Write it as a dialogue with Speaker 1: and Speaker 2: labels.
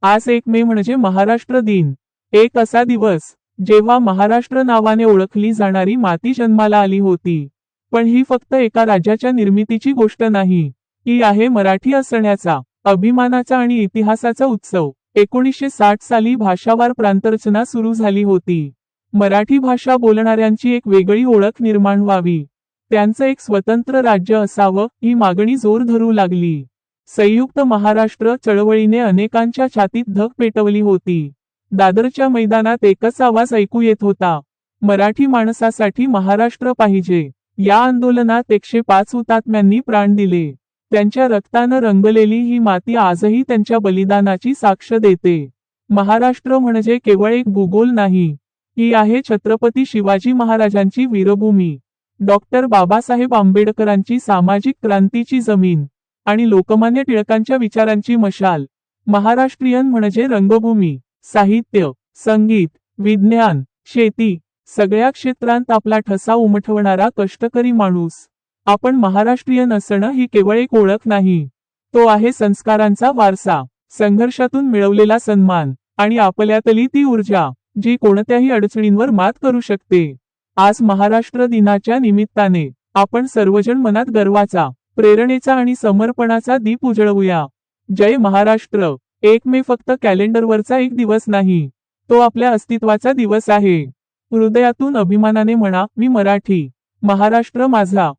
Speaker 1: आज 1 मे म्हणजे महाराष्ट्र दिन. एक असा दिवस जेव्हा महाराष्ट्र नावाने ओळखली जाणारी माती जन्माला आली होती. पण ही फक्त एका राज्याच्या निर्मितीची गोष्ट नाही. ही आहे मराठी असण्याचा, अभिमानाचा आणि इतिहासाचा उत्सव. 1960 साली भाषावार प्रांतरचना सुरू झाली होती. मराठी भाषा बोलणाऱ्यांची एक वेगळी ओळख निर्माण व्हावी, त्यांचं एक स्वतंत्र राज्य असावं, ही मागणी जोर धरू लागली. संयुक्त महाराष्ट्र चळवळीने अनेकांच्या छातीत धग पेटवली होती. दादरच्या मैदानात एकच आवाज ऐकू येत होता, मराठी माणसासाठी महाराष्ट्र पाहिजे. या आंदोलनात 105 हुतात्म्यांनी प्राण दिले. त्यांच्या रक्तानं रंगलेली ही माती आजही त्यांच्या बलिदानाची साक्ष देते. महाराष्ट्र म्हणजे केवळ एक भूगोल नाही, ही आहे छत्रपती शिवाजी महाराजांची वीरभूमी, डॉक्टर बाबासाहेब आंबेडकरांची सामाजिक क्रांतीची जमीन आणि लोकमान्य टिळकांच्या विचारांची मशाल. महाराष्ट्रीयन म्हणजे रंगभूमी, साहित्य, संगीत, विज्ञान, शेती, सगळ्या क्षेत्रांत आपला ठसा उमटवणारा कष्टकरी माणूस. आपण महाराष्ट्रीयन असणं ही केवळ एक ओळख नाही, तो आहे संस्कारांचा वारसा, संघर्षातून मिळवलेला सन्मान आणि आपल्यातली ती ऊर्जा, जी कोणत्याही अडचणींवर मात करू शकते. आज महाराष्ट्र दिनाच्या निमित्ताने आपण सर्वजण मनात गर्वाचा, प्रेरणेचा आणि समर्पणाचा दीप उजळवूया. जय महाराष्ट्र. 1 मे फक्त कॅलेंडरवरचा एक दिवस नाही, तो आपल्या अस्तित्वाचा दिवस आहे. हृदयातून अभिमानाने म्हणा, मी मराठी, महाराष्ट्र माझा.